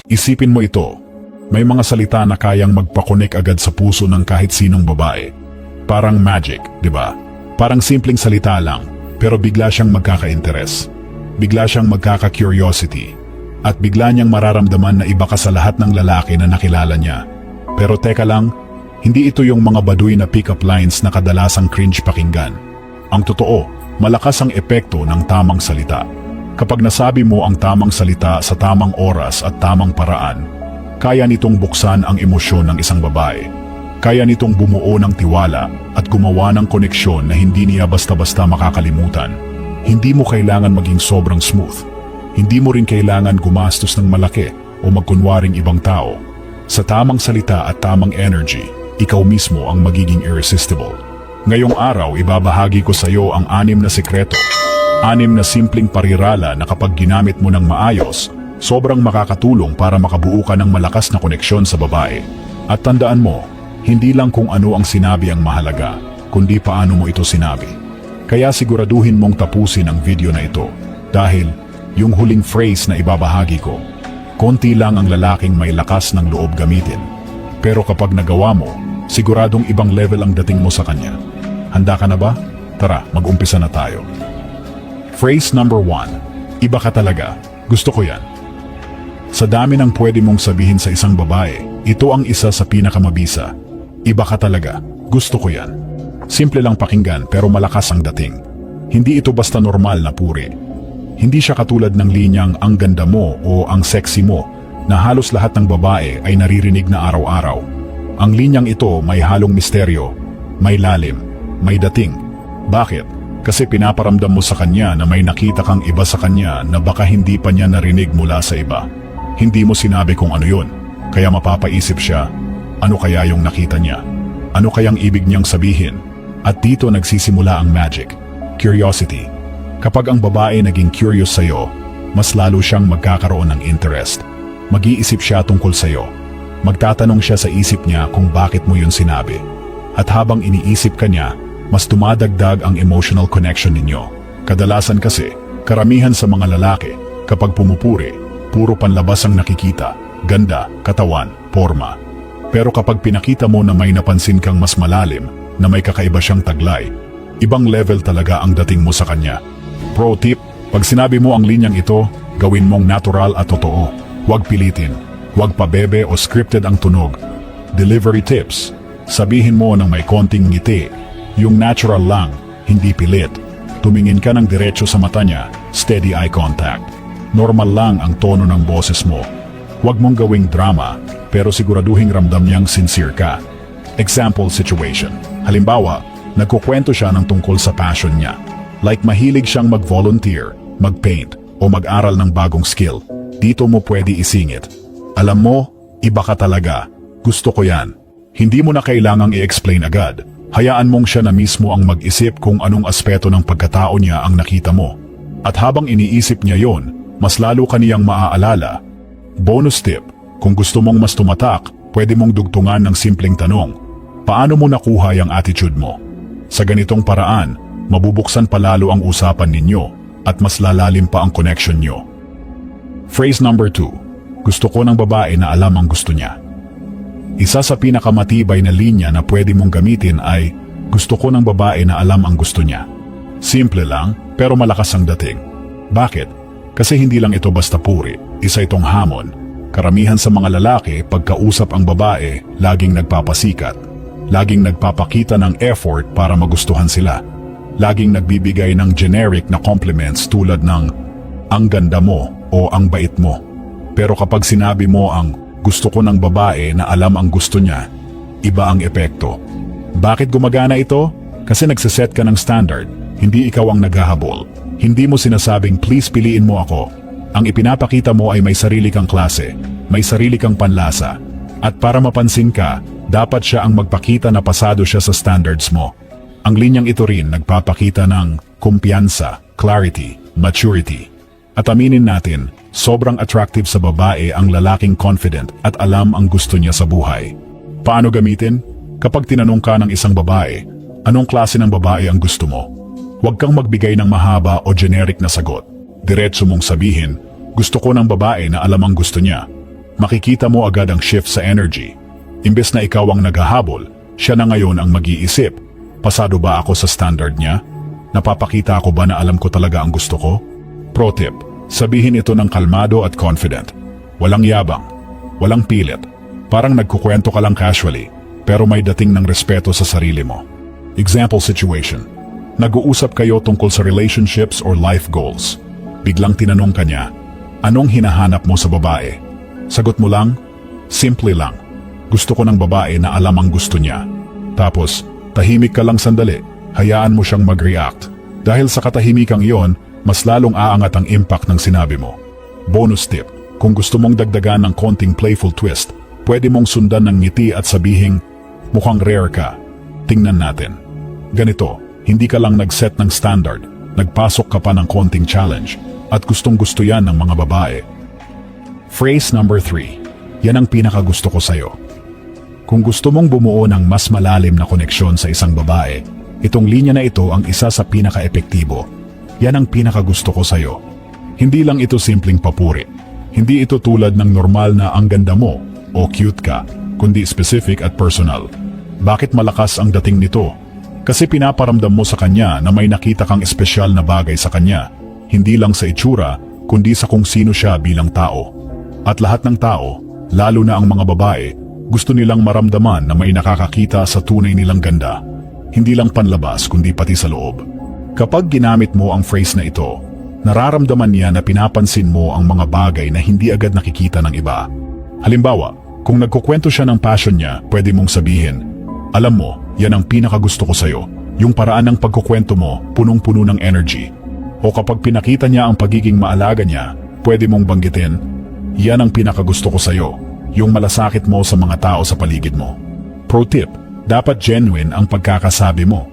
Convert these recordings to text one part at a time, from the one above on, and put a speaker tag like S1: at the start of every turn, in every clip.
S1: Isipin mo ito. May mga salita na kayang magpakonek agad sa puso ng kahit sinong babae. Parang magic, di ba? Parang simpleng salita lang, pero bigla siyang magkaka-interes. Bigla siyang magkaka-curiosity. At bigla niyang mararamdaman na iba ka sa lahat ng lalaki na nakilala niya. Pero teka lang, hindi ito yung mga baduy na pick-up lines na kadalasang cringe pakinggan. Ang totoo, malakas ang epekto ng tamang salita. Kapag nasabi mo ang tamang salita sa tamang oras at tamang paraan, kaya nitong buksan ang emosyon ng isang babae. Kaya nitong bumuo ng tiwala at gumawa ng koneksyon na hindi niya basta-basta makakalimutan. Hindi mo kailangan maging sobrang smooth. Hindi mo rin kailangan gumastos ng malaki o magkunwaring ibang tao. Sa tamang salita at tamang energy, ikaw mismo ang magiging irresistible. Ngayong araw, ibabahagi ko sa iyo ang 6 na sekreto. 6 na simpleng parirala na kapag ginamit mo ng maayos, sobrang makakatulong para makabuo ka ng malakas na koneksyon sa babae. At tandaan mo, hindi lang kung ano ang sinabi ang mahalaga, kundi paano mo ito sinabi. Kaya siguraduhin mong tapusin ang video na ito, dahil yung huling phrase na ibabahagi ko, konti lang ang lalaking may lakas ng loob gamitin. Pero kapag nagawa mo, siguradong ibang level ang dating mo sa kanya. Handa ka na ba? Tara, mag-umpisa na tayo. Phrase number 1. Iba ka talaga. Gusto ko yan. Sa dami ng pwede mong sabihin sa isang babae, ito ang isa sa pinakamabisa. Iba ka talaga. Gusto ko yan. Simple lang pakinggan pero malakas ang dating. Hindi ito basta normal na puri. Hindi siya katulad ng linyang ang ganda mo o ang sexy mo na halos lahat ng babae ay naririnig na araw-araw. Ang linyang ito may halong misteryo, may lalim, may dating. Bakit? Kasi pinaparamdam mo sa kanya na may nakita kang iba sa kanya na baka hindi pa niya narinig mula sa iba. Hindi mo sinabi kung ano yun, kaya mapapaisip siya, ano kaya yung nakita niya? Ano kayang ibig niyang sabihin? At dito nagsisimula ang magic, curiosity. Kapag ang babae naging curious sa'yo, mas lalo siyang magkakaroon ng interest. Mag-iisip siya tungkol sa'yo. Magtatanong siya sa isip niya kung bakit mo yun sinabi. At habang iniisip ka niya, mas dumadagdag ang emotional connection ninyo. Kadalasan kasi, karamihan sa mga lalaki, kapag pumupuri, puro panlabas ang nakikita, ganda, katawan, forma. Pero kapag pinakita mo na may napansin kang mas malalim, na may kakaiba siyang taglay, ibang level talaga ang dating mo sa kanya. Pro tip, pag sinabi mo ang linyang ito, gawin mong natural at totoo. Huwag pilitin, huwag pabebe o scripted ang tunog. Delivery tips, sabihin mo ng may konting ngiti, yung natural lang, hindi pilit. Tumingin ka ng diretso sa mata niya, steady eye contact. Normal lang ang tono ng boses mo. Huwag mong gawing drama, pero siguraduhing ramdam niyang sincere ka. Example situation. Halimbawa, nagkukwento siya ng tungkol sa passion niya. Like mahilig siyang mag-volunteer, mag-paint, o mag-aral ng bagong skill. Dito mo pwede isingit. Alam mo, iba ka talaga. Gusto ko yan. Hindi mo na kailangang i-explain agad. Hayaan mong siya na mismo ang mag-isip kung anong aspeto ng pagkatao niya ang nakita mo. At habang iniisip niya yon, mas lalo kaniyang maaalala. Bonus tip, kung gusto mong mas tumatak, pwede mong dugtungan ng simpleng tanong. Paano mo nakuha yung attitude mo? Sa ganitong paraan, mabubuksan palalo ang usapan ninyo at mas lalalim pa ang connection nyo. Phrase number 2. Gusto ko ng babae na alam ang gusto niya. Isa sa pinakamatibay na linya na pwede mong gamitin ay gusto ko ng babae na alam ang gusto niya. Simple lang, pero malakas ang dating. Bakit? Kasi hindi lang ito basta puri, isa itong hamon. Karamihan sa mga lalaki, pagkausap ang babae, laging nagpapasikat. Laging nagpapakita ng effort para magustuhan sila. Laging nagbibigay ng generic na compliments tulad ng ang ganda mo o ang bait mo. Pero kapag sinabi mo ang gusto ko ng babae na alam ang gusto niya, iba ang epekto. Bakit gumagana ito? Kasi nagsiset ka ng standard, hindi ikaw ang naghahabol. Hindi mo sinasabing please piliin mo ako. Ang ipinapakita mo ay may sarili kang klase, may sarili kang panlasa. At para mapansin ka, dapat siya ang magpakita na pasado siya sa standards mo. Ang linyang ito rin nagpapakita ng kumpiyansa, clarity, maturity. At aminin natin, sobrang attractive sa babae ang lalaking confident at alam ang gusto niya sa buhay. Paano gamitin? Kapag tinanong ka ng isang babae, anong klase ng babae ang gusto mo? Huwag kang magbigay ng mahaba o generic na sagot. Diretso mong sabihin, gusto ko ng babae na alam ang gusto niya. makikita mo agad ang shift sa energy. Imbes na ikaw ang naghahabol, siya na ngayon ang mag-iisip. Pasado ba ako sa standard niya? Napapakita ako ba na alam ko talaga ang gusto ko? Pro tip, sabihin ito ng kalmado at confident. Walang yabang, walang pilit. Parang nagkukwento ka lang casually, pero may dating ng respeto sa sarili mo. Example situation. Nag-uusap kayo tungkol sa relationships or life goals. Biglang tinanong ka niya, anong hinahanap mo sa babae? Sagot mo lang, simple lang. Gusto ko ng babae na alam ang gusto niya. Tapos, tahimik ka lang sandali, hayaan mo siyang mag-react. Dahil sa katahimikang iyon, mas lalong aangat ang impact ng sinabi mo. Bonus tip, kung gusto mong dagdagan ng konting playful twist, pwede mong sundan ng ngiti at sabihing, mukhang rare ka. Tingnan natin. Ganito, hindi ka lang nag-set ng standard, nagpasok ka pa ng konting challenge, at gustong-gusto yan ng mga babae. Phrase number 3. Yan ang pinakagusto ko sa'yo. Kung gusto mong bumuo ng mas malalim na koneksyon sa isang babae, itong linya na ito ang isa sa pinaka-epektibo. Yan ang pinakagusto ko sa'yo. Hindi lang ito simpleng papuri. Hindi ito tulad ng normal na ang ganda mo o cute ka, kundi specific at personal. Bakit malakas ang dating nito? Kasi pinaparamdam mo sa kanya na may nakita kang espesyal na bagay sa kanya, hindi lang sa itsura, kundi sa kung sino siya bilang tao. At lahat ng tao, lalo na ang mga babae, gusto nilang maramdaman na may nakakakita sa tunay nilang ganda. Hindi lang panlabas kundi pati sa loob. Kapag ginamit mo ang phrase na ito, nararamdaman niya na pinapansin mo ang mga bagay na hindi agad nakikita ng iba. Halimbawa, kung nagkukwento siya ng passion niya, pwede mong sabihin, alam mo, yan ang pinakagusto ko sa'yo. Yung paraan ng pagkukwento mo, punong-puno ng energy. O kapag pinakita niya ang pagiging maalaga niya, pwede mong banggitin, yan ang pinakagusto ko sa'yo. Yung malasakit mo sa mga tao sa paligid mo. Pro tip, dapat genuine ang pagkakasabi mo.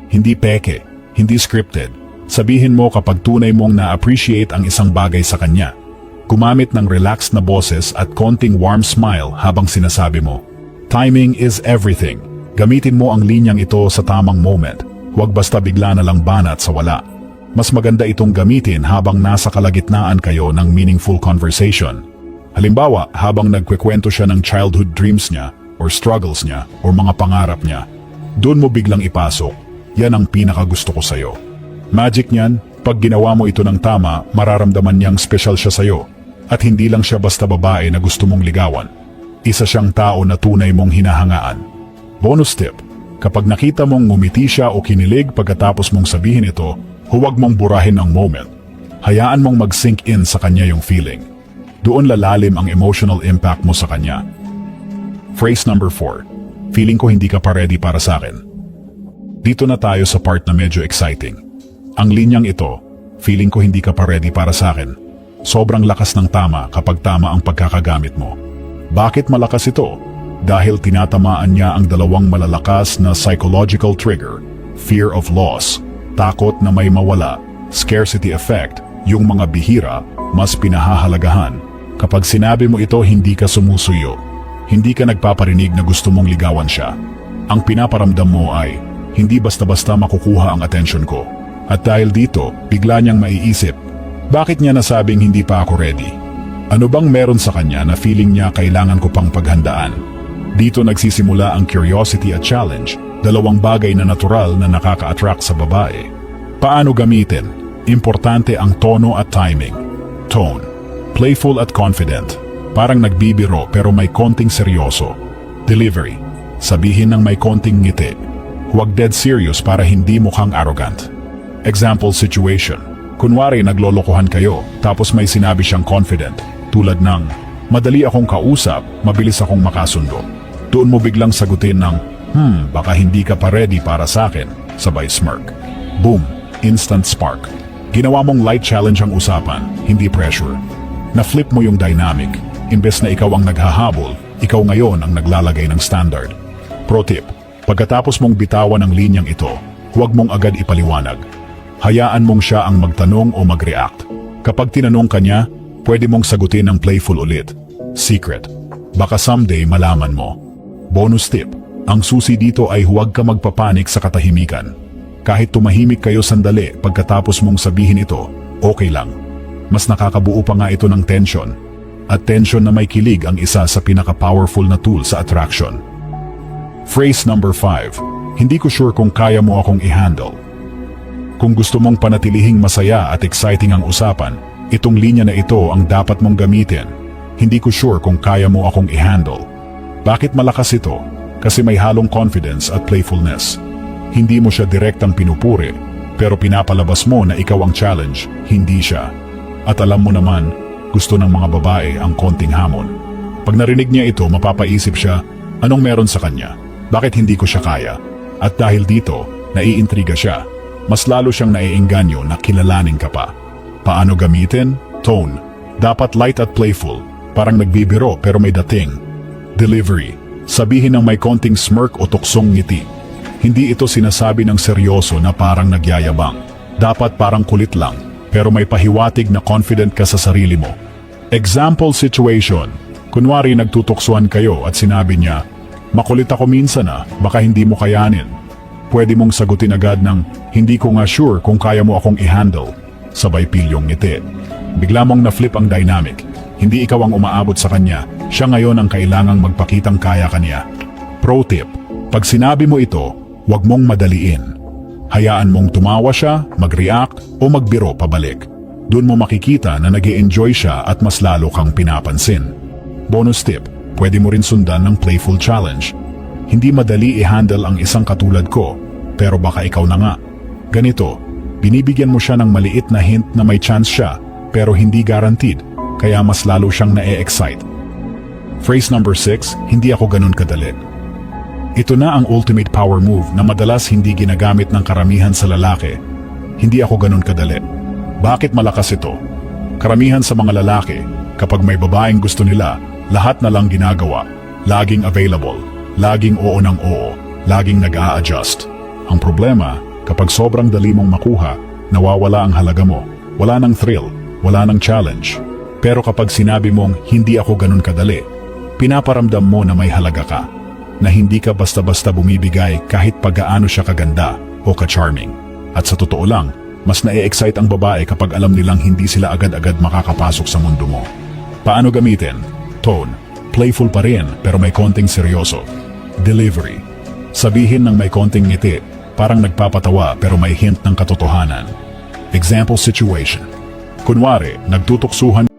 S1: Hindi peke, hindi scripted. Sabihin mo kapag tunay mong na-appreciate ang isang bagay sa kanya. Gumamit ng relaxed na boses at konting warm smile habang sinasabi mo. Timing is everything. Gamitin mo ang linyang ito sa tamang moment. Huwag basta bigla na lang banat sa wala. Mas maganda itong gamitin habang nasa kalagitnaan kayo ng meaningful conversation. Halimbawa, habang nagkwekwento siya ng childhood dreams niya, or struggles niya, or mga pangarap niya, doon mo biglang ipasok, yan ang pinakagusto ko sa'yo. Magic niyan, pag ginawa mo ito ng tama, mararamdaman niyang special siya sa'yo. At hindi lang siya basta babae na gusto mong ligawan. Isa siyang tao na tunay mong hinahangaan. Bonus tip, kapag nakita mong ngumiti siya o kinilig pagkatapos mong sabihin ito, huwag mong burahin ang moment. Hayaan mong mag-sink in sa kanya yung feeling. Doon lalalim ang emotional impact mo sa kanya. Phrase number 4. Feeling ko hindi ka pa ready para sa akin. Dito na tayo sa part na medyo exciting. Ang linyang ito, feeling ko hindi ka pa ready para sa akin. Sobrang lakas ng tama kapag tama ang pagkakagamit mo. Bakit malakas ito? Dahil tinatamaan niya ang dalawang malalakas na psychological trigger, fear of loss, takot na may mawala, scarcity effect, yung mga bihira, mas pinahahalagahan. Kapag sinabi mo ito, hindi ka sumusuyo. Hindi ka nagpaparinig na gusto mong ligawan siya. Ang pinaparamdam mo ay, hindi basta-basta makukuha ang atensyon ko. At dahil dito, bigla niyang maiisip, bakit niya nasabing hindi pa ako ready? Ano bang meron sa kanya na feeling niya kailangan ko pang paghandaan? Dito nagsisimula ang curiosity at challenge, dalawang bagay na natural na nakaka-attract sa babae. Paano gamitin? Importante ang tono at timing. Tone. Playful at confident. Parang nagbibiro pero may konting seryoso. Delivery. Sabihin ng may konting ngiti. Huwag dead serious para hindi mukhang arrogant. Example situation. Kunwari naglolokohan kayo, tapos may sinabi siyang confident, tulad ng, madali akong kausap, mabilis akong makasundo. Doon mo biglang sagutin ng, baka hindi ka pa ready para sa akin, sabay smirk. Boom, instant spark. Ginawa mong light challenge ang usapan, hindi pressure. Na-flip mo yung dynamic, imbes na ikaw ang naghahabol, ikaw ngayon ang naglalagay ng standard. Pro tip, pagkatapos mong bitawan ang linyang ito, huwag mong agad ipaliwanag. Hayaan mong siya ang magtanong o mag-react. Kapag tinanong ka niya, pwede mong sagutin ng playful ulit. Secret. Baka someday malaman mo. Bonus tip. Ang susi dito ay huwag ka magpapanik sa katahimikan. Kahit tumahimik kayo sandali pagkatapos mong sabihin ito, okay lang. Mas nakakabuo pa nga ito ng tension. At tension na may kilig ang isa sa pinaka-powerful na tool sa attraction. Phrase number 5. Hindi ko sure kung kaya mo akong i-handle. Kung gusto mong panatilihing masaya at exciting ang usapan, itong linya na ito ang dapat mong gamitin. Hindi ko sure kung kaya mo akong i-handle. Bakit malakas ito? Kasi may halong confidence at playfulness. Hindi mo siya direktang pinupuri, pero pinapalabas mo na ikaw ang challenge, hindi siya. At alam mo naman, gusto ng mga babae ang konting hamon. Pag narinig niya ito, mapapaisip siya, anong meron sa kanya? Bakit hindi ko siya kaya? At dahil dito, naiintriga siya. Mas lalo siyang naiengganyo na kilalanin ka pa. Paano gamitin? Tone. Dapat light at playful, parang nagbibiro pero may dating. Delivery. Sabihin ng may konting smirk o tuksong ngiti. Hindi ito sinasabi ng seryoso na parang nagyayabang. Dapat parang kulit lang, pero may pahiwatig na confident ka sa sarili mo. Example situation. Kunwari nagtutuksuan kayo at sinabi niya, makulit ako minsan baka hindi mo kayanin. Pwede mong sagutin agad ng, hindi ko nga sure kung kaya mo akong i-handle. Sabay pilyong ngiti. Bigla mong na-flip ang dynamic. Hindi ikaw ang umaabot sa kanya, siya ngayon ang kailangang magpakitang kaya kanya. Pro tip, pag sinabi mo ito, huwag mong madaliin. Hayaan mong tumawa siya, mag-react o magbiro pabalik. Doon mo makikita na nag-e-enjoy siya at mas lalo kang pinapansin. Bonus tip, pwede mo rin sundan ng playful challenge. Hindi madali i-handle ang isang katulad ko, pero baka ikaw na nga. Ganito, binibigyan mo siya ng maliit na hint na may chance siya, pero hindi guaranteed, kaya mas lalo siyang na-e-excite. Phrase number 6, hindi ako ganun kadali. Ito na ang ultimate power move na madalas hindi ginagamit ng karamihan sa lalaki. Hindi ako ganun kadali. Bakit malakas ito? Karamihan sa mga lalaki, kapag may babaeng gusto nila, lahat na lang ginagawa. Laging available, laging oo ng oo, laging nag-a-adjust. Ang problema, kapag sobrang dali mong makuha, nawawala ang halaga mo. Wala nang thrill, wala nang challenge. Pero kapag sinabi mong hindi ako ganun kadali, pinaparamdam mo na may halaga ka. Na hindi ka basta-basta bumibigay kahit pagaano siya kaganda o ka-charming. At sa totoo lang, mas na-e-excite ang babae kapag alam nilang hindi sila agad-agad makakapasok sa mundo mo. Paano gamitin? Tone. Playful pa rin pero may konting seryoso. Delivery. Sabihin ng may konting ngiti, parang nagpapatawa pero may hint ng katotohanan. Example situation. Kunwari, nagtutuksuhan